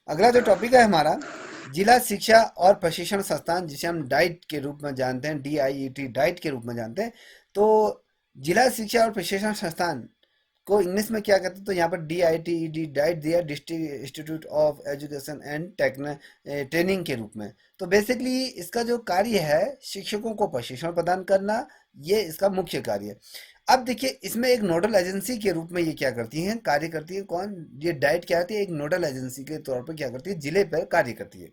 अगला जो टॉपिक है हमारा, जिला शिक्षा और प्रशिक्षण संस्थान, जिसे हम डाइट के रूप में जानते हैं, DIET, डाइट के रूप में जानते हैं। तो जिला शिक्षा और प्रशिक्षण संस्थान को इंग्लिश में क्या कहते हैं, तो यहाँ पर DITED, डाइट दिया, district institute of education and training के रूप में। तो बेसिकली इसका जो कार्य है, शिक्षकों को प्रशिक्षण प्रदान करना, ये इसका मुख्य कार्य है। अब देखिए, इसमें एक नोडल एजेंसी के रूप में ये क्या करती हैं, कार्य करती है। कौन? ये डाइट क्या होती है, एक नोडल एजेंसी के तौर पर क्या करती है, जिले पर कार्य करती है,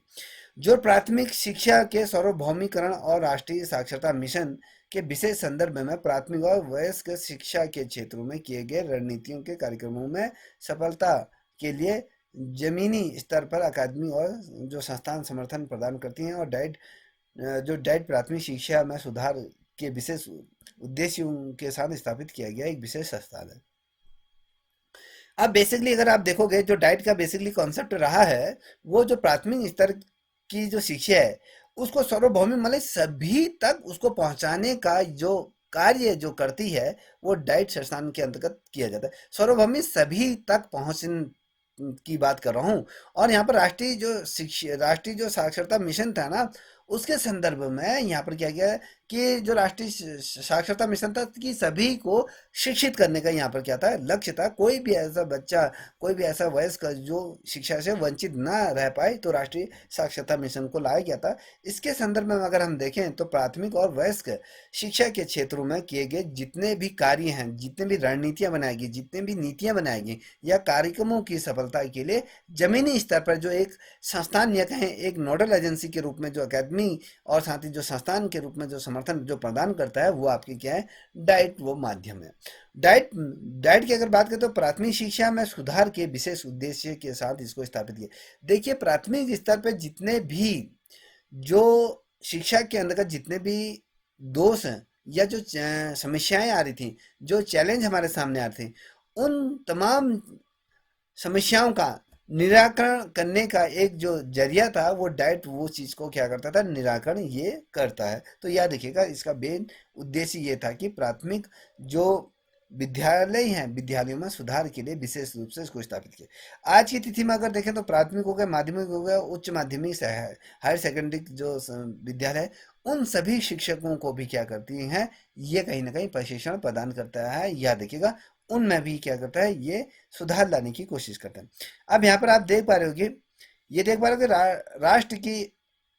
जो प्राथमिक शिक्षा के सार्वभौमिकरण और राष्ट्रीय साक्षरता मिशन के विशेष संदर्भ में प्राथमिक और वयस्क शिक्षा के क्षेत्रों में किए गए रणनीतियों के कार्यक्रमों में सफलता के लिए जमीनी स्तर पर अकादमी और जो संस्थान समर्थन प्रदान करती हैं। और जो डाइट प्राथमिक शिक्षा में सुधार के विशेष उद्देश्यों के साथ स्थापित किया गया एक विशेष संस्थान है। अब बेसिकली अगर आप देखोगे, जो डाइट का बेसिकली कॉन्सेप्ट रहा है, वो जो प्राथमिक स्तर की जो शिक्षा है, उसको सार्वभौमिक मतलब सभी तक उसको पहुंचाने का जो कार्य जो करती है, वो डाइट संस्थान के अंतर्गत किया जाता है। सार्वभौमिक सभी तक पहुंच की बात कर रहा हूँ। और यहाँ पर राष्ट्रीय जो साक्षरता मिशन था ना, उसके संदर्भ में यहाँ पर क्या किया है कि जो राष्ट्रीय साक्षरता मिशन था कि सभी को शिक्षित करने का यहाँ पर क्या था, लक्ष्य था। कोई भी ऐसा बच्चा, कोई भी ऐसा वयस्क जो शिक्षा से वंचित ना रह पाए, तो राष्ट्रीय साक्षरता मिशन को लाया गया था। इसके संदर्भ में अगर हम देखें, तो प्राथमिक और वयस्क शिक्षा के क्षेत्रों में किए गए जितने भी कार्य हैं, जितने भी रणनीतियां बनाएगी, जितने भी नीतियां बनाएगी या कार्यक्रमों की सफलता के लिए जमीनी स्तर पर जो एक संस्थान या कहें एक नोडल एजेंसी के रूप में जो अकादमी और साथ ही जो संस्थान के रूप में जो समर्थन जो प्रदान करता है, वो आपकी क्या है, डाइट वो माध्यम है। डाइट डाइट की अगर बात करें, तो प्राथमिक शिक्षा में सुधार के विशेष उद्देश्य के साथ इसको स्थापित किया। देखिए, प्राथमिक स्तर पर जितने भी जो शिक्षा के अंतर्गत जितने भी दोष हैं या जो समस्याएं आ रही थी, जो चैलेंज हमारे सामने आ रहे थे, उन तमाम समस्याओं का निराकरण करने का एक जो जरिया था, वो डाइट वो चीज को क्या करता था, निराकरण ये करता है। तो याद रखिएगा, इसका मेन उद्देश्य ये था कि प्राथमिक जो विद्यालय हैं, विद्यालयों में सुधार के लिए विशेष रूप से इसको स्थापित किया। आज की तिथि में अगर देखें, तो प्राथमिक हो गया, माध्यमिक हो गया, उच्च माध्यमिक से है, हायर सेकेंडरी जो विद्यालय है, उन सभी शिक्षकों को भी क्या करती हैं, ये कहीं ना कहीं प्रशिक्षण प्रदान करता है। याद रखिएगा, उनमें भी क्या करता है, ये सुधार लाने की कोशिश करते हैं। अब यहाँ पर आप देख पा रहे हो कि ये देख पा रहे हो कि राष्ट्र की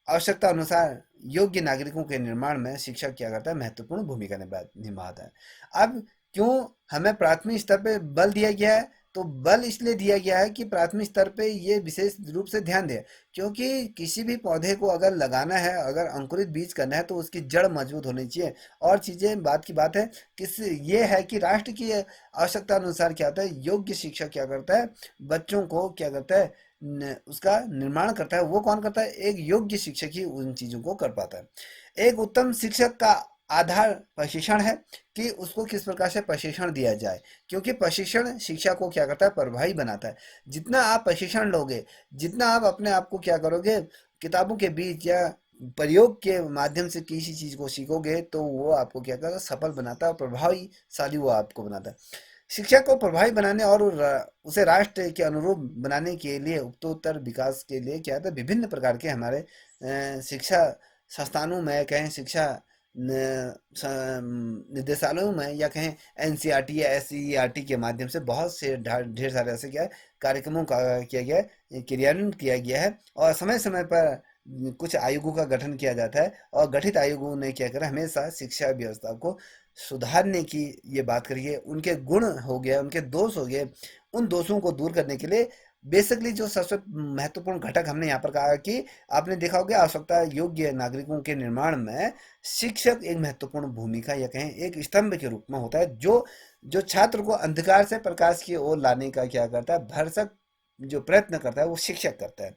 आवश्यकता अनुसार योग्य नागरिकों के निर्माण में शिक्षा क्या करता है, महत्वपूर्ण भूमिका निभाता है। अब क्यों हमें प्राथमिक स्तर पे बल दिया गया है, तो बल इसलिए दिया गया है कि प्राथमिक स्तर पे ये विशेष रूप से ध्यान दें, क्योंकि किसी भी पौधे को अगर लगाना है, अगर अंकुरित बीज करना है, तो उसकी जड़ मजबूत होनी चाहिए। और चीजें बात की बात है, किस ये है कि राष्ट्र की आवश्यकता अनुसार क्या होता है, योग्य शिक्षा क्या करता है, बच्चों को क्या करता है, उसका निर्माण करता है। वो कौन करता है, एक योग्य शिक्षक ही उन चीजों को कर पाता है। एक उत्तम शिक्षक का आधार प्रशिक्षण है, कि उसको किस प्रकार से प्रशिक्षण दिया जाए, क्योंकि प्रशिक्षण शिक्षा को क्या करता है, प्रभावी बनाता है। जितना आप प्रशिक्षण लोगे, जितना आप अपने आप को क्या करोगे, किताबों के बीच या प्रयोग के माध्यम से किसी चीज को सीखोगे, तो वो आपको क्या करता है, सफल बनाता है और प्रभावशाली वो आपको बनाता है। शिक्षा को प्रभावी बनाने और उसे राष्ट्र के अनुरूप बनाने के लिए उत्तरोत्तर विकास के लिए क्या होता है, विभिन्न प्रकार के हमारे शिक्षा संस्थानों में कहें, शिक्षा निर्देशालयों में या कहें NCERT या SCERT के माध्यम से बहुत से ढेर सारे ऐसे क्या है, कार्यक्रमों का किया गया है, क्रियान्वयन किया गया है। और समय समय पर कुछ आयोगों का गठन किया जाता है, और गठित आयोगों ने क्या करा, हमेशा शिक्षा व्यवस्था को सुधारने की ये बात करिए, उनके गुण हो गया, उनके दोष हो गए, उन दोषों को दूर करने के लिए बेसिकली जो सबसे महत्वपूर्ण घटक हमने यहाँ पर कहा कि आपने देखा होगा, आवश्यकता योग्य नागरिकों के निर्माण में शिक्षक एक महत्वपूर्ण भूमिका या कहें एक स्तंभ के रूप में होता है, जो जो छात्र को अंधकार से प्रकाश की ओर लाने का क्या करता है, भरसक जो प्रयत्न करता है, वो शिक्षक करता है।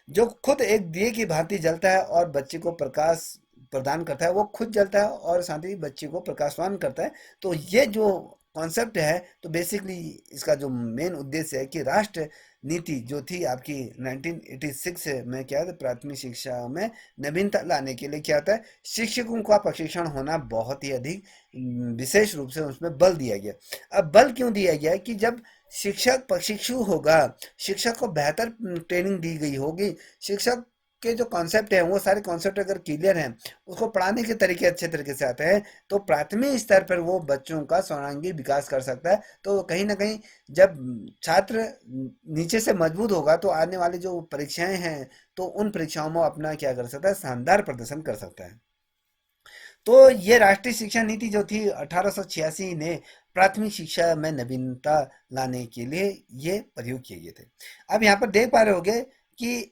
जो खुद एक दिए की भांति जलता है और बच्चे को प्रकाश प्रदान करता है, वो खुद जलता है और साथ ही बच्चे को प्रकाशवान करता है। तो ये जो कॉन्सेप्ट है, तो बेसिकली इसका जो मेन उद्देश्य है कि राष्ट्र नीति जो थी आपकी 1986 में क्या है, प्राथमिक शिक्षा में नवीनता लाने के लिए क्या होता है, शिक्षकों का प्रशिक्षण होना बहुत ही अधिक विशेष रूप से उसमें बल दिया गया। अब बल क्यों दिया गया है कि जब शिक्षक प्रशिक्षु होगा, शिक्षक को बेहतर ट्रेनिंग दी गई होगी, शिक्षक के जो कॉन्सेप्ट हैं वो सारे कॉन्सेप्ट अगर क्लियर हैं, उसको पढ़ाने के तरीके अच्छे तरीके से आते हैं, तो प्राथमिक स्तर पर वो बच्चों का सर्वांगीण विकास कर सकता है। तो कहीं ना कहीं जब छात्र नीचे से मजबूत होगा तो आने वाली जो परीक्षाएं हैं, तो उन परीक्षाओं में अपना क्या कर सकता है, शानदार प्रदर्शन कर सकता है। तो ये राष्ट्रीय शिक्षा नीति जो थी 1886 ने प्राथमिक शिक्षा में नवीनता लाने के लिए ये प्रयोग किए गए थे। अब यहाँ पर देख पा रहे होगे कि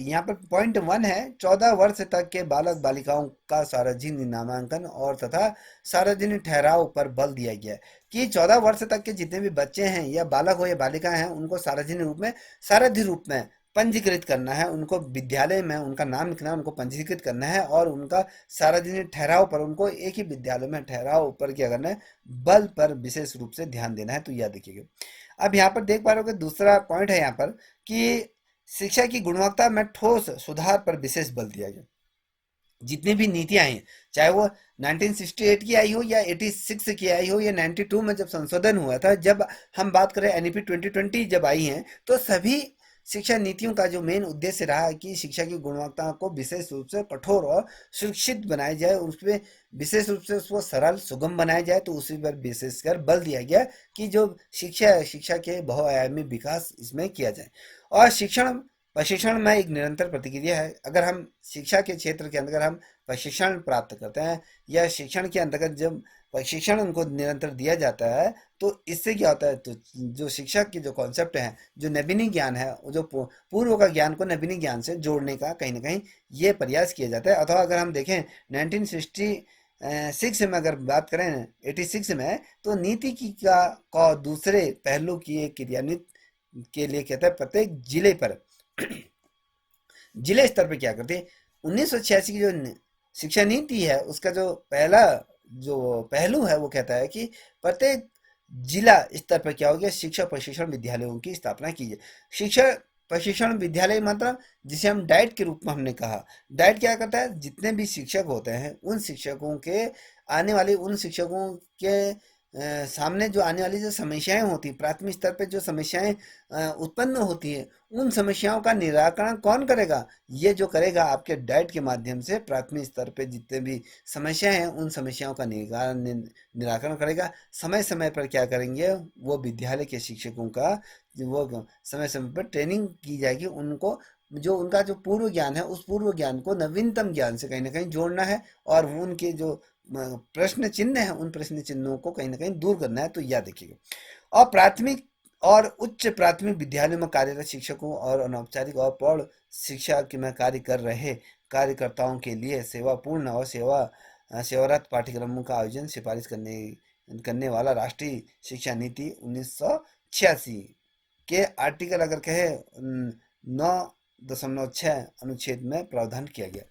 यहाँ पर पॉइंट 1 है, 14 वर्ष तक के बालक बालिकाओं का सार्वजनिक नामांकन और तथा सार्वजनिक ठहराव पर बल दिया गया है कि 14 वर्ष तक के जितने भी बच्चे हैं, या बालक हो या बालिका हैं, उनको सार्वजनिक रूप में, सारथी रूप में पंजीकृत करना है, उनको विद्यालय में उनका नाम लिखना है, उनको पंजीकृत करना है, और उनका सार्वजनिक ठहराव पर, उनको एक ही विद्यालय में ठहराव पर क्या करना है, बल पर विशेष रूप से ध्यान देना है। तो यह देखिएगा। अब यहाँ पर देख पा रहे हो कि दूसरा पॉइंट है यहाँ पर कि शिक्षा की गुणवत्ता में ठोस सुधार पर विशेष बल दिया गया। जितनी भी नीतियां हैं, चाहे वो 1968 की आई हो या 86 की आई हो या 92 में जब संशोधन हुआ था, जब हम बात करें एनईपी 2020 जब आई हैं, तो सभी शिक्षा नीतियों का जो मेन उद्देश्य रहा है कि शिक्षा की गुणवत्ता को विशेष रूप से कठोर और सुरक्षित बनाया जाए, उसमें विशेष रूप से उसको सरल सुगम बनाया जाए। तो उसी पर विशेषकर बल दिया गया कि जो शिक्षा है, शिक्षा के बहुआयामी विकास इसमें किया जाए। और शिक्षण प्रशिक्षण में एक निरंतर प्रतिक्रिया है। अगर हम शिक्षा के क्षेत्र के अंदर हम प्रशिक्षण प्राप्त करते हैं, या शिक्षण के अंतर्गत जब प्रशिक्षण उनको निरंतर दिया जाता है, तो इससे क्या होता है, तो जो शिक्षक की जो कॉन्सेप्ट है, जो नवीनी ज्ञान है, वो जो पूर्व का ज्ञान को नवीनी ज्ञान से जोड़ने का कहीं ना कहीं ये प्रयास किया जाता है। अथवा अगर हम देखें 1966 में अगर बात करें, 86 में, तो नीति की का दूसरे पहलू की एक क्रियान्वित के लिए कहता है प्रत्येक जिले पर जिले स्तर पे क्या करते हैं, 1986 की जो शिक्षा नीति है, उसका जो पहला जो पहलू है, वो कहता है कि प्रत्येक जिला स्तर पर क्या हो गया, शिक्षा प्रशिक्षण विद्यालयों की स्थापना कीजिए। शिक्षा प्रशिक्षण विद्यालय मतलब जिसे हम डाइट के रूप में हमने कहा। डाइट क्या करता है, जितने भी शिक्षक होते हैं, उन शिक्षकों के आने वाले उन शिक्षकों के सामने जो आने वाली जो समस्याएं होती, प्राथमिक स्तर पे जो समस्याएं उत्पन्न होती हैं, उन समस्याओं का निराकरण कौन करेगा, ये जो करेगा आपके डाइट के माध्यम से प्राथमिक स्तर पे जितने भी समस्याएं हैं, उन समस्याओं का निराकरण करेगा। समय समय पर क्या करेंगे, वो विद्यालय के शिक्षकों का वो समय समय पर ट्रेनिंग की जाएगी, उनको जो उनका जो पूर्व ज्ञान है, उस पूर्व ज्ञान को नवीनतम ज्ञान से कहीं ना कहीं जोड़ना है, और वो उनके जो प्रश्न चिन्ह है, उन प्रश्न चिन्हों को कहीं ना कहीं दूर करना है। तो यह देखिएगा। और प्राथमिक और उच्च प्राथमिक विद्यालयों में कार्यरत शिक्षकों और अनौपचारिक और प्रौढ़ शिक्षा के में कार्य कर रहे कार्यकर्ताओं के लिए सेवापूर्ण और सेवारत पाठ्यक्रमों का आयोजन सिफारिश करने करने वाला राष्ट्रीय शिक्षा नीति 1986 के आर्टिकल अगर कहे 9.6 अनुच्छेद में प्रावधान किया गया।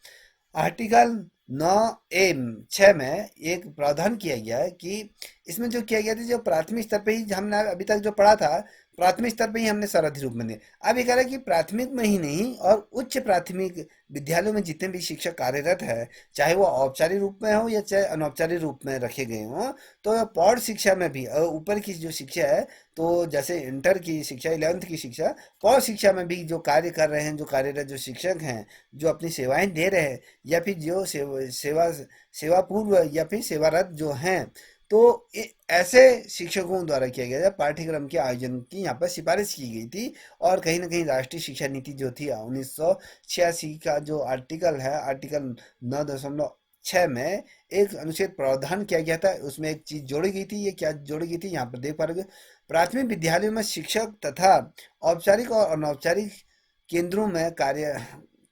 आर्टिकल 9A 6 में एक प्रावधान किया गया है कि इसमें जो किया गया था, जो प्राथमिक स्तर पे ही हमने अभी तक जो पढ़ा था, प्राथमिक स्तर पे ही हमने सारथी रूप में दिया। अब ये कह रहा है कि प्राथमिक में ही नहीं, और उच्च प्राथमिक विद्यालयों में जितने भी शिक्षक कार्यरत है, चाहे वो औपचारिक रूप में हो या चाहे अनौपचारिक रूप में रखे गए हों, तो प्रौढ़ शिक्षा में भी ऊपर की जो शिक्षा है, तो जैसे इंटर की शिक्षा, 11th की शिक्षा, प्रौढ़ शिक्षा में भी जो कार्य कर रहे हैं, जो कार्यरत जो शिक्षक हैं, जो अपनी सेवाएं दे रहे हैं, या फिर जो सेवा पूर्व या फिर सेवारत जो हैं, तो ऐसे शिक्षकों द्वारा किया गया पाठ्यक्रम के आयोजन की यहाँ पर सिफारिश की गई थी। और कहीं ना कहीं राष्ट्रीय शिक्षा नीति जो थी 1986 का जो आर्टिकल है, आर्टिकल 9.6 में एक अनुच्छेद प्रावधान किया गया था, उसमें एक चीज जोड़ी गई थी। ये क्या जोड़ी गई थी, यहाँ पर देख पा रहे हो, प्राथमिक विद्यालयों में शिक्षक तथा औपचारिक और अनौपचारिक केंद्रों में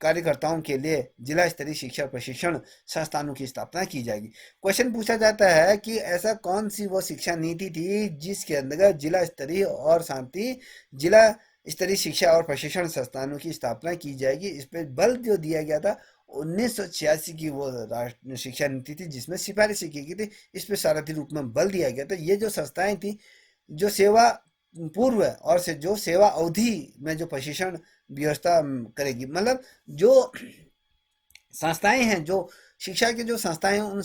कार्यकर्ताओं के लिए जिला स्तरीय शिक्षा प्रशिक्षण संस्थानों की स्थापना की जाएगी। क्वेश्चन पूछा जाता है कि ऐसा कौन सी वो शिक्षा नीति थी जिसके अंतर्गत जिला स्तरीय और शांति जिला स्तरीय शिक्षा और प्रशिक्षण संस्थानों की स्थापना की जाएगी। इस पर बल जो दिया गया था 1986 की वो राष्ट्रीय शिक्षा नीति थी, जिसमें सिफारिश की गई थी, इस पर सारथी रूप में बल दिया गया था। ये जो संस्थाएं थी, जो सेवा पूर्व और से जो सेवा अवधि में जो प्रशिक्षण व्यवस्था करेगी, मतलब जो संस्थाएं हैं, जो शिक्षा की जो संस्थाएं हैं, उन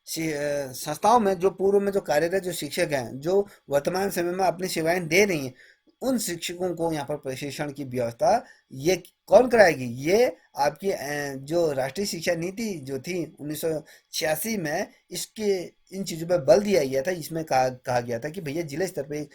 संस्थाओं में जो पूर्व में जो कार्यरत जो शिक्षक हैं, जो वर्तमान समय में अपनी सेवाएं दे रही हैं, उन शिक्षकों को यहाँ पर प्रशिक्षण की व्यवस्था ये कौन कराएगी? ये आपकी जो राष्ट्रीय शिक्षा नीति जो थी 1986 में, इसके इन चीज़ों पर बल दिया गया था। इसमें कहा गया था कि भैया जिले स्तर पे एक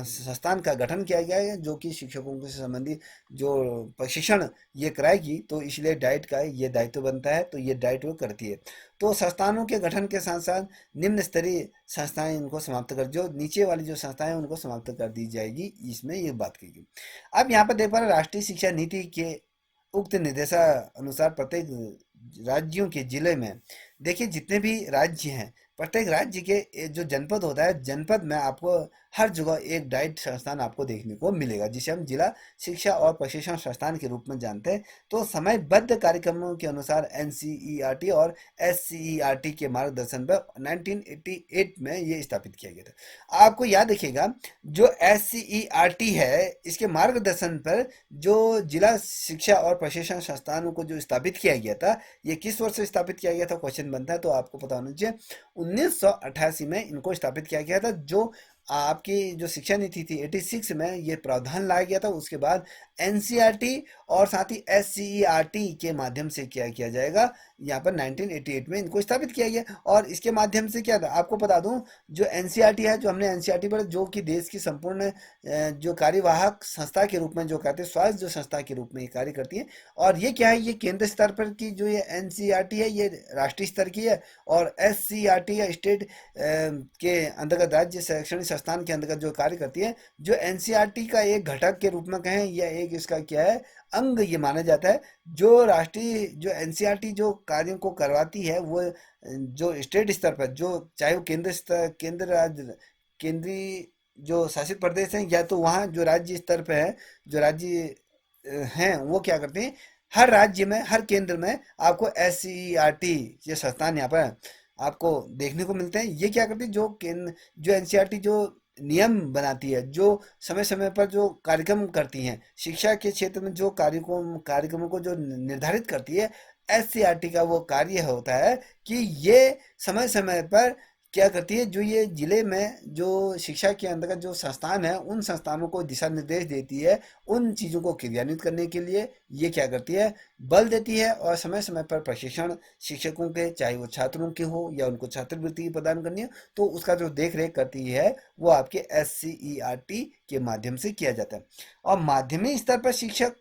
संस्थान का गठन किया गया है जो कि शिक्षकों से संबंधित जो प्रशिक्षण ये कराएगी, तो इसलिए डाइट का ये दायित्व बनता है, तो ये डाइट वो करती है। तो संस्थानों के गठन के साथ साथ निम्न स्तरीय संस्थाएं इनको समाप्त कर, जो नीचे वाली जो संस्थाएं हैं उनको समाप्त कर दी जाएगी, इसमें ये बात की गई। अब यहाँ पर देख पा रहे राष्ट्रीय शिक्षा नीति के उक्त निर्देशानुसार प्रत्येक राज्यों के जिले में, देखिए जितने भी राज्य हैं, प्रत्येक राज्य के जो जनपद होता है, जनपद में आपको हर जगह एक डाइट संस्थान आपको देखने को मिलेगा, जिसे हम जिला शिक्षा और प्रशिक्षण संस्थान के रूप में जानते हैं। तो समयबद्ध कार्यक्रमों के अनुसार एनसीईआरटी और एससीईआरटी के मार्गदर्शन पर 1988 में ये स्थापित किया गया था। आपको याद रखिएगा, जो एससीईआरटी है, इसके मार्गदर्शन पर जो जिला शिक्षा और प्रशिक्षण संस्थानों को जो स्थापित किया गया था, ये किस वर्ष स्थापित किया गया था, क्वेश्चन बनता है, तो आपको पता होना चाहिए 1988 में इनको स्थापित किया गया था। जो आपकी जो शिक्षा नीति थी 86 में ये प्रावधान लाया गया था, उसके बाद एनसीईआरटी और साथ ही एससीईआरटी के माध्यम से क्या किया जाएगा, यहाँ पर 1988 में इनको स्थापित किया गया। और इसके माध्यम से क्या था, आपको बता दूं, जो एनसीईआरटी है, जो हमने एनसीईआरटी पर, जो कि देश की संपूर्ण जो कार्यवाहक संस्था के रूप में जो कहते हैं, स्वायत्त जो संस्था के रूप में ये कार्य करती है। और ये क्या है, ये केंद्र स्तर पर की जो ये एनसीईआरटी है, ये राष्ट्रीय स्तर की है। और एससीईआरटी या स्टेट के अंतर्गत, राज्य शैक्षणिक संस्थान के अंतर्गत जो कार्य करती है, जो एनसीईआरटी का एक घटक के रूप में कहें, या एक इसका क्या है, अंग ये माना जाता है। जो राष्ट्रीय जो एनसीईआरटी जो कार्यों को करवाती है, वो जो स्टेट स्तर पर, जो चाहे वो केंद्र स्तर, केंद्र राज्य, केंद्रीय जो शासित प्रदेश हैं, या तो वहाँ जो राज्य स्तर पे है, जो राज्य हैं, वो क्या करते हैं, हर राज्य में, हर केंद्र में आपको एससीईआरटी ये संस्थान यहाँ पर आपको देखने को मिलते हैं। ये क्या करती है, जो एनसीईआरटी जो नियम बनाती है, जो समय समय पर जो कार्यक्रम करती हैं, शिक्षा के क्षेत्र में जो कार्यक्रमों को जो निर्धारित करती है, एससीईआरटी का वो कार्य होता है कि ये समय समय पर क्या करती है, जो ये जिले में जो शिक्षा के अंतर्गत जो संस्थान है, उन संस्थानों को दिशा निर्देश देती है, उन चीज़ों को क्रियान्वित करने के लिए ये क्या करती है, बल देती है। और समय समय पर प्रशिक्षण शिक्षकों के, चाहे वो छात्रों के हो या उनको छात्रवृत्ति प्रदान करनी है, तो उसका जो देख रेख करती है, वो आपके एससीईआरटी के माध्यम से किया जाता है। और माध्यमिक स्तर पर शिक्षक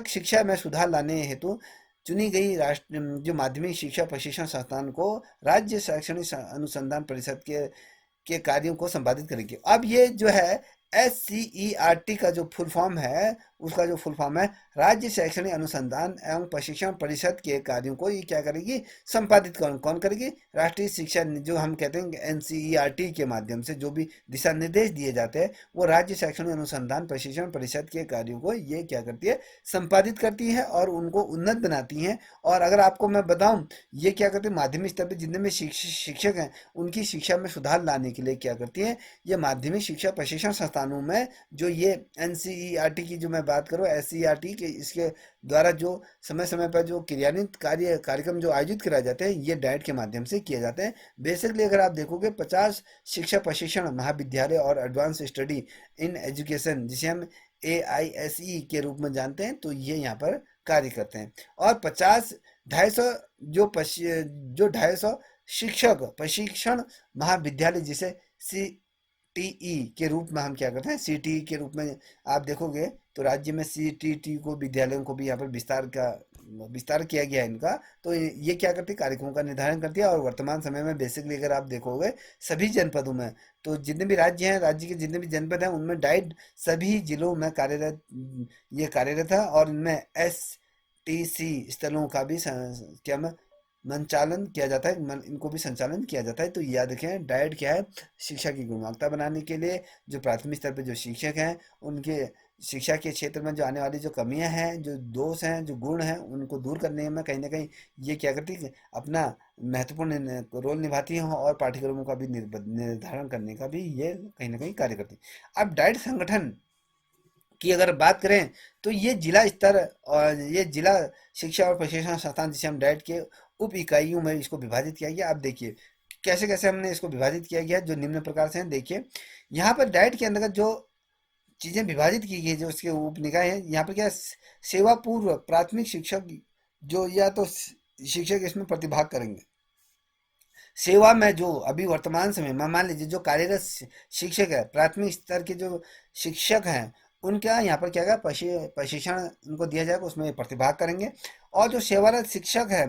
शिक्षा में सुधार लाने हेतु चुनी गई राष्ट्र जो माध्यमिक शिक्षा प्रशिक्षण संस्थान को राज्य शैक्षणिक अनुसंधान परिषद के कार्यों को संपादित करेगी। अब ये जो है एससीईआरटी का जो फुल फॉर्म है, उसका जो फुल फॉर्म है, राज्य शैक्षणिक अनुसंधान एवं प्रशिक्षण परिषद के कार्यों को ये क्या करेगी, संपादित कौन करेगी, राष्ट्रीय शिक्षा, जो हम कहते हैं एनसीईआरटी के माध्यम से जो भी दिशा निर्देश दिए जाते हैं, वो राज्य शैक्षणिक अनुसंधान प्रशिक्षण परिषद के कार्यों को ये क्या करती है, संपादित करती है और उनको उन्नत बनाती हैं। और अगर आपको मैं बताऊं, ये क्या करते हैं, माध्यमिक स्तर पर जितने भी शिक्षक हैं, उनकी शिक्षा में सुधार लाने के लिए क्या करती है, ये माध्यमिक शिक्षा प्रशिक्षण संस्थानों में जो ये एनसीईआरटी की जो मैं बात करूँ, एससीईआरटी के, इसके द्वारा जो समय समय पर जो क्रियान्वित कार्यक्रम जो आयोजित कराए जाते हैं, ये डाइट के माध्यम से किए जाते हैं। बेसिकली अगर आप देखोगे, 50 शिक्षा प्रशिक्षण महाविद्यालय और एडवांस स्टडी इन एजुकेशन, जिसे हम AISE के रूप में जानते हैं, तो ये यहाँ पर कार्य करते हैं। और 250 जो 250 शिक्षक प्रशिक्षण महाविद्यालय, जिसे CTE के रूप में हम क्या करते हैं, CTE के रूप में आप देखोगे, तो राज्य में CTT को विद्यालयों को भी यहाँ पर विस्तार किया गया है इनका। तो ये क्या करती है, कार्यक्रमों का निर्धारण करती है। और वर्तमान समय में बेसिकली अगर आप देखोगे, सभी जनपदों में, तो जितने भी राज्य हैं, राज्य के जितने भी जनपद हैं, उनमें डाइट सभी जिलों में कार्यरत है। और इनमें STC स्थलों का भी क्या मैं संचालन किया जाता है, इनको भी संचालन किया जाता है। तो याद रखें, डाइट क्या है, शिक्षा की गुणवत्ता बनाने के लिए जो प्राथमिक स्तर पर जो शिक्षक हैं, उनके शिक्षा के क्षेत्र में जो आने वाली जो कमियां हैं, जो दोष हैं, जो गुण हैं, उनको दूर करने में कहीं ना कहीं ये क्या करती है, अपना महत्वपूर्ण रोल निभाती हैं। और पाठ्यक्रमों का भी निर्धारण करने का भी ये कहीं ना कहीं कार्य करती है। अब डाइट संगठन की अगर बात करें, तो ये जिला स्तर और ये जिला शिक्षा और प्रशिक्षण संस्थान, जिसे हम डाइट के उप इकाइयों में इसको विभाजित किया गया। अब देखिए कैसे कैसे हमने इसको विभाजित किया गया, जो निम्न प्रकार से हैं। देखिए यहाँ पर डाइट के अंतर्गत जो चीजें विभाजित की गई, जो उसके उप निकाय हैं, यहाँ पर क्या है, सेवा पूर्व प्राथमिक शिक्षक, जो या तो शिक्षक इसमें प्रतिभाग करेंगे। सेवा में जो अभी वर्तमान समय में मान लीजिए जो कार्यरत शिक्षक है, प्राथमिक स्तर के जो शिक्षक हैं, उनका यहाँ पर क्या है, प्रशिक्षण उनको दिया जाएगा, उसमें प्रतिभाग करेंगे। और जो सेवारत शिक्षक है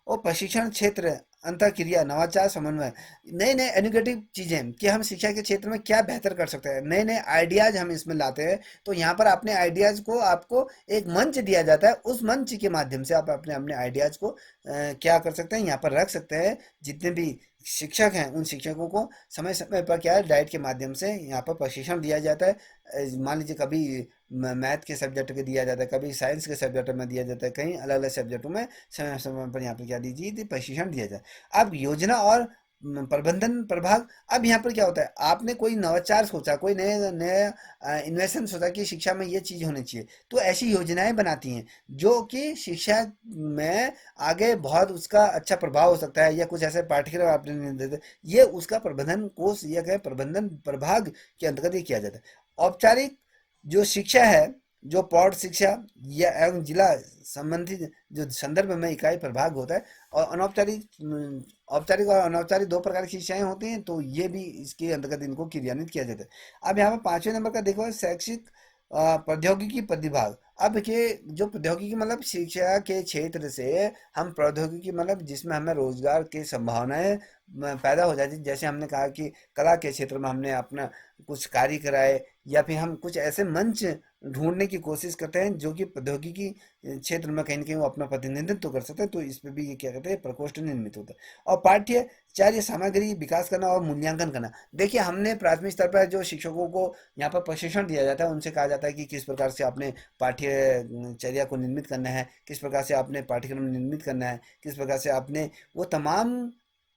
वो प्रशिक्षण क्षेत्र, अंतःक्रिया, नवाचार, समन्वय, नए नए इनोवेटिव चीजें कि हम शिक्षा के क्षेत्र में क्या बेहतर कर सकते हैं, नए नए आइडियाज हम इसमें लाते हैं। तो यहाँ पर अपने आइडियाज को आपको एक मंच दिया जाता है, उस मंच के माध्यम से आप अपने अपने आइडियाज को क्या कर सकते हैं, यहाँ पर रख सकते हैं। जितने भी शिक्षक हैं उन शिक्षकों को समय समय पर क्या है, डाइट के माध्यम से यहाँ पर प्रशिक्षण दिया जाता है। मान लीजिए कभी मैथ के सब्जेक्ट के दिया जाता है, कभी साइंस के सब्जेक्ट में दिया जाता है, कहीं अलग अलग सब्जेक्टों में समय समय पर यहाँ पर क्या दीजिए, प्रशिक्षण दिया जाए। अब योजना और प्रबंधन प्रभाग। अब यहाँ पर क्या होता है, आपने कोई नवाचार सोचा, कोई नए नए इन्वेशन सोचा कि शिक्षा में ये चीज होनी चाहिए, तो ऐसी योजनाएं बनाती हैं जो कि शिक्षा में आगे बहुत उसका अच्छा प्रभाव हो सकता है, या कुछ ऐसे पाठ्यक्रम आपने नहीं देते, ये उसका प्रबंधन कोष या कहे प्रबंधन प्रभाग के अंतर्गत ये किया जाता है। औपचारिक जो शिक्षा है, जो प्रौढ़ शिक्षा या एवं जिला संबंधित जो संदर्भ में इकाई प्रभाग होता है। और औपचारिक और अनौपचारिक दो प्रकार की शिक्षाएं होती हैं, तो ये भी इसके अंतर्गत इनको क्रियान्वित किया जाता है। अब यहाँ पर 5वें नंबर का देखो, शैक्षिक प्रौद्योगिकी प्रतिभाग। अब देखिए जो प्रौद्योगिकी मतलब शिक्षा के क्षेत्र से हम प्रौद्योगिकी मतलब जिसमें हमें रोजगार की संभावनाएं पैदा हो जाती, जैसे हमने कहा कि कला के क्षेत्र में हमने अपना कुछ कार्य कराए, या फिर हम कुछ ऐसे मंच ढूंढने की कोशिश करते हैं जो कि प्रौद्योगिकी क्षेत्र में कहीं ना कहीं वो अपना प्रतिनिधित्व कर सकते हैं, तो इस पे भी ये क्या कहते हैं, प्रकोष्ठ निर्मित होता है। और पाठ्यचर्या सामग्री विकास करना और मूल्यांकन करना। देखिए हमने प्राथमिक स्तर पर जो शिक्षकों को यहाँ पर प्रशिक्षण दिया जाता है, उनसे कहा जाता है कि किस प्रकार से आपने पाठ्यचर्या को निर्मित करना है, किस प्रकार से आपने पाठ्यक्रम निर्मित करना है, किस प्रकार से आपने वो तमाम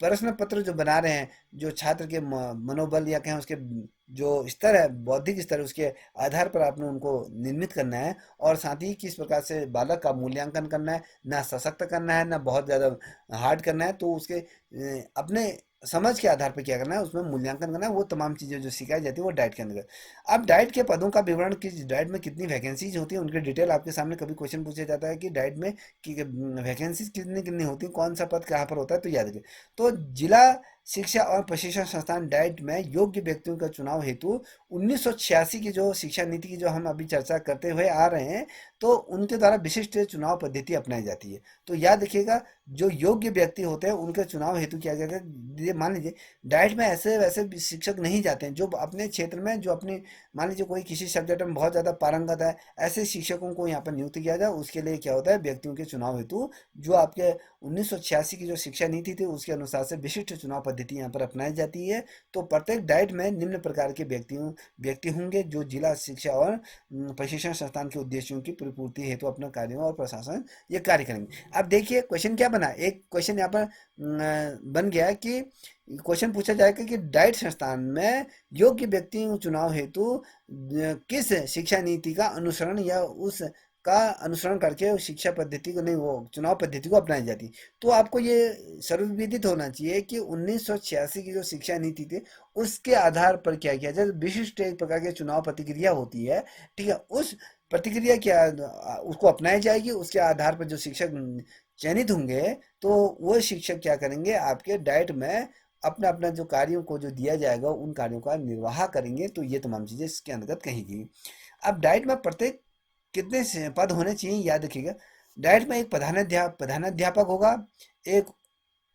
प्रश्न पत्र जो बना रहे हैं, जो छात्र के मनोबल या कहें उसके जो स्तर है, बौद्धिक स्तर, उसके आधार पर आपने उनको निर्मित करना है। और साथ ही किस प्रकार से बालक का मूल्यांकन करना है, ना सशक्त करना है ना बहुत ज़्यादा हार्ड करना है, तो उसके अपने समझ के आधार पर क्या करना है, उसमें मूल्यांकन करना है। वो तमाम चीज़ें जो सिखाई जाती है वो डाइट के अंदर। अब डाइट के पदों का विवरण, किस डाइट में कितनी वैकेंसीज होती है, उनकी डिटेल आपके सामने कभी क्वेश्चन पूछा जाता है कि डाइट में कि वैकेंसीज कितनी कितनी होती है, कौन सा पद कहाँ पर होता है, तो याद रखिए। तो जिला शिक्षा और प्रशिक्षण संस्थान डाइट में योग्य व्यक्तियों का चुनाव हेतु 1986 की जो शिक्षा नीति की जो हम अभी चर्चा करते हुए आ रहे हैं, तो उनके द्वारा विशिष्ट चुनाव पद्धति अपनाई जाती है। तो याद रखिएगा, जो योग्य व्यक्ति होते हैं उनके चुनाव हेतु किया जाता है। ये मान लीजिए डाइट में ऐसे वैसे भी शिक्षक नहीं जाते हैं, जो अपने क्षेत्र में जो अपनी मान लीजिए कोई किसी सब्जेक्ट में बहुत ज़्यादा पारंगत है, ऐसे शिक्षकों को यहाँ पर नियुक्त किया जाए। उसके लिए क्या होता है, व्यक्तियों के चुनाव हेतु जो आपके 1986 की जो शिक्षा नीति थी उसके अनुसार से विशिष्ट चुनाव पद्धति यहाँ पर अपनाई जाती है। तो प्रत्येक डाइट में निम्न प्रकार के व्यक्ति होंगे जो जिला शिक्षा और प्रशिक्षण संस्थान के उद्देश्यों की परिपूर्ति हेतु अपने कार्यों और प्रशासन ये कार्य करेंगे। अब देखिए क्वेश्चन क्या बना, एक क्वेश्चन यहाँ पर बन गया कि क्वेश्चन पूछा जाएगा कि डाइट संस्थान में योग्य व्यक्ति चुनाव हेतु किस शिक्षा नीति का अनुसरण या उस का अनुसरण करके शिक्षा पद्धति को नहीं, वो चुनाव पद्धति को अपनाई जाती। तो आपको ये सर्वविदित होना चाहिए कि 1986 की जो शिक्षा नीति थी उसके आधार पर क्या किया जाए, विशिष्ट एक प्रकार की चुनाव प्रतिक्रिया होती है, ठीक है, उस प्रतिक्रिया क्या उसको अपनाई जाएगी। उसके आधार पर जो शिक्षक चयनित होंगे, तो वो शिक्षक क्या करेंगे, आपके डाइट में अपना अपना जो कार्यों को जो दिया जाएगा उन कार्यों का निर्वाह करेंगे। तो ये तमाम चीजें इसके अंतर्गत कही गई। अब डाइट में प्रत्येक कितने पद होने चाहिए, याद रखिएगा। डाइट में एक प्रधानाध्यापक होगा, एक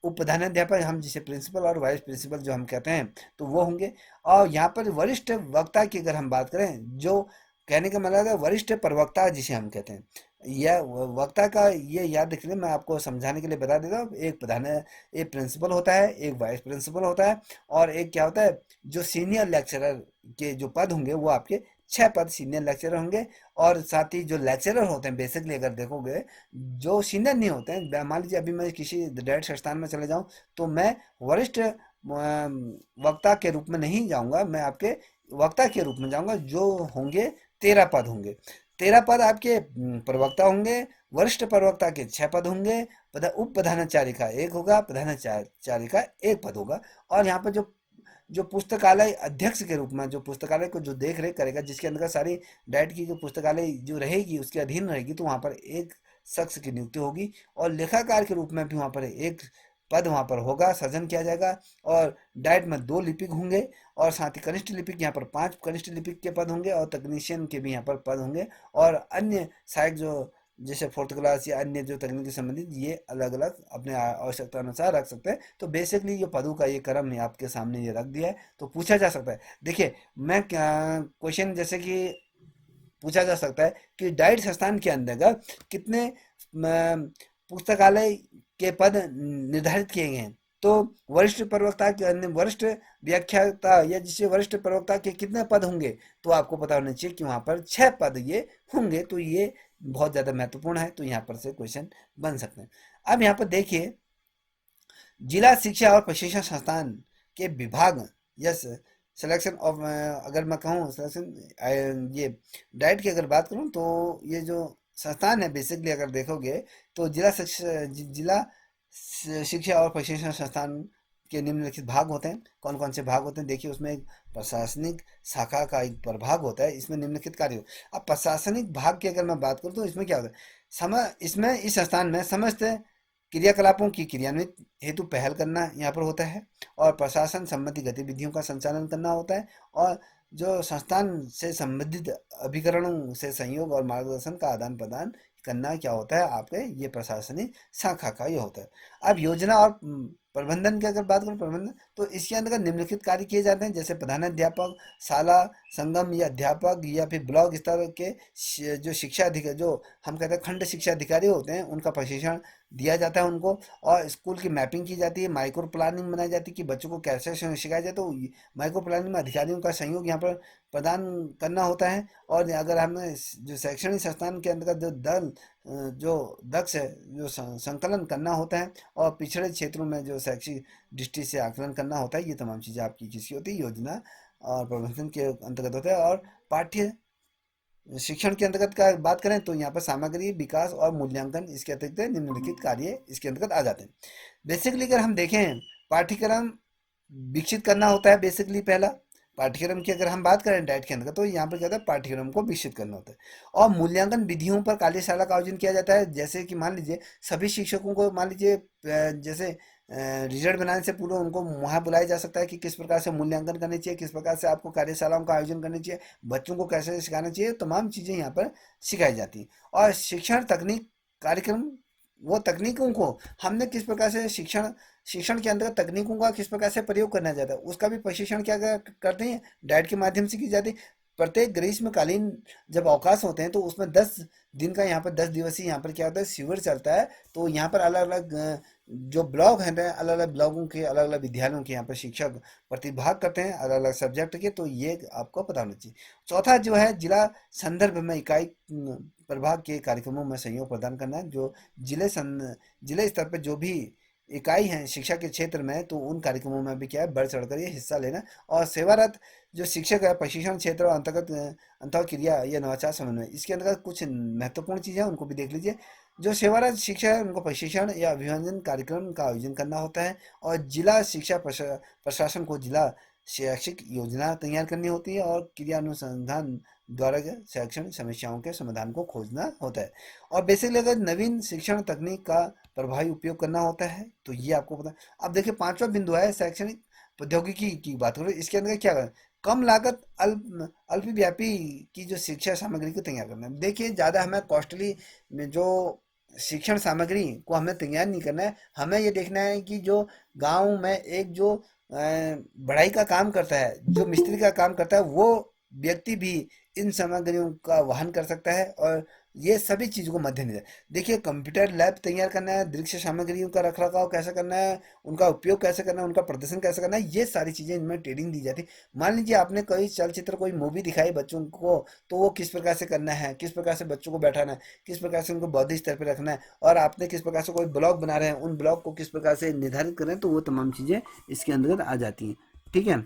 उप प्रधानाध्यापक, हम जिसे प्रिंसिपल और वाइस प्रिंसिपल जो हम कहते हैं, तो वो होंगे। और यहाँ पर वरिष्ठ वक्ता की अगर हम बात करें, जो कहने का मतलब है वरिष्ठ प्रवक्ता जिसे हम कहते हैं, यह वक्ता का ये याद रख लें, मैं आपको समझाने के लिए बता देता हूँ। एक प्रिंसिपल होता है, एक वाइस प्रिंसिपल होता है, और एक क्या होता है, जो सीनियर लेक्चरर के जो पद होंगे वो आपके 6 पद सीनियर लेक्चरर होंगे। और साथ ही जो लेक्चरर होते हैं, बेसिकली अगर देखोगे जो सीनियर नहीं होते हैं, मान लीजिए अभी मैं किसी डाइट संस्थान में चले जाऊं, तो मैं वरिष्ठ वक्ता के रूप में नहीं जाऊंगा, मैं आपके वक्ता के रूप में जाऊंगा, जो होंगे 13 पद होंगे। 13 पद आपके प्रवक्ता होंगे, वरिष्ठ प्रवक्ता के 6 पद होंगे, उप प्रधानाचार्य का 1 होगा, प्रधानाचार्य का 1 पद होगा। और यहाँ पर जो जो पुस्तकालय अध्यक्ष के रूप में, जो पुस्तकालय को जो देख रेख करेगा, जिसके अंदर सारी डाइट की जो पुस्तकालय जो रहेगी उसके अधीन रहेगी, तो वहाँ पर एक शख्स की नियुक्ति होगी। और लेखाकार के रूप में भी वहाँ पर एक पद वहाँ पर होगा, सृजन किया जाएगा। और डाइट में 2 लिपिक होंगे, और साथ ही कनिष्ठ लिपिक यहाँ पर 5 कनिष्ठ लिपिक के पद होंगे, और तकनीशियन के भी यहाँ पर पद होंगे। और अन्य सहायक जो जैसे 4th क्लास या अन्य जो तकनीकी संबंधित, ये अलग अलग अपने आवश्यकता अनुसार रख सकते हैं। तो बेसिकली ये पदों का ये क्रम है आपके सामने ये रख दिया है, तो पूछा जा सकता है। देखिए, मैं क्या क्वेश्चन जैसे कि पूछा जा सकता है कि डाइट संस्थान के अंतर्गत कितने पुस्तकालय के पद निर्धारित किए गए हैं। तो वरिष्ठ प्रवक्ता के अन्य वरिष्ठ व्याख्याता या जिसे वरिष्ठ प्रवक्ता के कितने पद होंगे, तो आपको पता होना चाहिए कि वहां पर 6 पद ये होंगे। तो ये बहुत ज़्यादा महत्वपूर्ण है, तो यहाँ पर से क्वेश्चन बन सकते हैं। अब यहाँ पर देखिए, जिला शिक्षा और प्रशिक्षण संस्थान के विभाग, यस, सिलेक्शन ऑफ, अगर मैं कहूँ सिलेक्शन, ये डाइट की अगर बात करूँ, तो ये जो संस्थान है बेसिकली अगर देखोगे, तो जिला शिक्षा और प्रशिक्षण संस्थान के निम्नलिखित भाग होते हैं। कौन कौन से भाग होते हैं? देखिए, उसमें एक प्रशासनिक शाखा का एक प्रभाग होता है, इसमें निम्नलिखित कार्य। अब प्रशासनिक भाग की अगर मैं बात करूँ, तो इसमें क्या होता है, इसमें इस संस्थान में समस्त क्रियाकलापों की क्रियान्वित हेतु पहल करना यहाँ पर होता है, और प्रशासन संबंधी गतिविधियों का संचालन करना होता है, और जो संस्थान से संबंधित अभिकरणों से सहयोग और मार्गदर्शन का आदान प्रदान करना क्या होता है, आपके ये प्रशासनिक शाखा का ये होता है। अब योजना और प्रबंधन की अगर बात करें, प्रबंधन, तो इसके अंतर्गत निम्नलिखित कार्य किए जाते हैं, जैसे प्रधानाध्यापक, शाला संगम या अध्यापक, या फिर ब्लॉक स्तर के जो शिक्षा अधिकारी, जो हम कहते हैं खंड शिक्षा अधिकारी होते हैं, उनका प्रशिक्षण दिया जाता है उनको। और स्कूल की मैपिंग की जाती है, माइक्रो प्लानिंग बनाई जाती है कि बच्चों को कैसे सिखाया जाए। तो माइक्रो प्लानिंग में अधिकारियों का सहयोग यहाँ पर प्रदान करना होता है। और अगर हमें जो शैक्षणिक संस्थान के अंतर्गत जो दल जो दक्ष है, जो संकलन करना होता है, और पिछड़े क्षेत्रों में जो शैक्षिक दृष्टि से आकलन करना होता है, ये तमाम चीज़ें आपकी किसी होती है, योजना और प्रबंधन के अंतर्गत होता है। और पाठ्य शिक्षण के अंतर्गत का बात करें, तो यहाँ पर सामग्री विकास और मूल्यांकन, इसके अतिरिक्त निम्नलिखित कार्य इसके अंतर्गत आ जाते हैं। बेसिकली अगर हम देखें, पाठ्यक्रम विकसित करना होता है। बेसिकली पहला पाठ्यक्रम की अगर हम बात करें डाइट के अंतर्गत, तो यहाँ पर क्या होता है, पाठ्यक्रम को विकसित करना होता है। और मूल्यांकन विधियों पर कार्यशाला का आयोजन किया जाता है। जैसे कि मान लीजिए, सभी शिक्षकों को मान लीजिए जैसे रिजल्ट बनाने से पूर्व उनको वहाँ बुलाया जा सकता है कि किस प्रकार से मूल्यांकन करनी चाहिए, किस प्रकार से आपको कार्यशालाओं का आयोजन करनी चाहिए, बच्चों को कैसे सिखाना चाहिए, तमाम चीज़ें यहाँ पर सिखाई जाती हैं। और शिक्षण तकनीक कार्यक्रम, वो तकनीकों को हमने किस प्रकार से शिक्षण शिक्षण के अंतर्गत तकनीकों का किस प्रकार से प्रयोग करना चाहता है, उसका भी प्रशिक्षण क्या करते हैं, डाइट के माध्यम से की जाती है। प्रत्येक ग्रीष्मकालीन जब अवकाश होते हैं, तो उसमें 10 दिन का यहाँ पर 10 दिवसीय यहाँ पर क्या होता है, शिविर चलता है। तो यहाँ पर अलग अलग जो ब्लॉग हैं, अलग अलग ब्लॉगों के अलग अलग विद्यालयों के यहाँ पर शिक्षक प्रतिभाग करते हैं अलग अलग सब्जेक्ट के, तो ये आपको पता होना चाहिए। चौथा जो है, जिला संदर्भ में इकाई प्रभाग के कार्यक्रमों में सहयोग प्रदान करना है। जो जिले स्तर पर जो भी इकाई हैं शिक्षा के क्षेत्र में, तो उन कार्यक्रमों में भी क्या है, बढ़ चढ़कर ये हिस्सा लेना। और सेवारत जो शिक्षक है, प्रशिक्षण क्षेत्र और अंतर्गत अंतःक्रिया या नवाचार समन्वय, इसके अंतर्गत कुछ महत्वपूर्ण चीज़ें हैं, उनको भी देख लीजिए। जो सेवारत शिक्षा है, उनको प्रशिक्षण या अभिवादन कार्यक्रम का आयोजन करना होता है। और जिला शिक्षा प्रशासन को जिला शैक्षिक योजना तैयार करनी होती है, और क्रिया अनुसंधान द्वारा के शैक्षणिक समस्याओं के समाधान को खोजना होता है। और बेसिकली अगर नवीन शिक्षण तकनीक का प्रभावी उपयोग करना होता है, तो ये आपको पता। अब देखिए, 5वां बिंदु है शैक्षणिक प्रौद्योगिकी की बात करें, इसके अंदर क्या करें, कम लागत अल्पव्यापी की जो शिक्षा सामग्री को तैयार करना है। देखिए, ज़्यादा हमें कॉस्टली में जो शिक्षण सामग्री को हमें तैयार नहीं करना है। हमें ये देखना है कि जो गांव में एक जो बढ़ाई का काम करता है, जो मिस्त्री का काम करता है, वो व्यक्ति भी इन सामग्रियों का वहन कर सकता है। और ये सभी चीज़ों को मद्देनजर देखिए, कंप्यूटर लैब तैयार करना है, दृश्य सामग्रियों का रखरखाव कैसे करना है, उनका उपयोग कैसे करना है, उनका प्रदर्शन कैसे करना है, ये सारी चीज़ें इनमें ट्रेनिंग दी जाती है। मान लीजिए आपने कोई चलचित्र, कोई मूवी दिखाई बच्चों को, तो वो किस प्रकार से करना है, किस प्रकार से बच्चों को बैठाना है, किस प्रकार से उनको बौद्धिक स्तर पर रखना है, और आपने किस प्रकार से कोई ब्लॉग बना रहे हैं, उन ब्लॉग को किस प्रकार से निर्धारित कर रहे हैं, तो वो तमाम चीज़ें इसके अंतर्गत आ जाती हैं। ठीक है।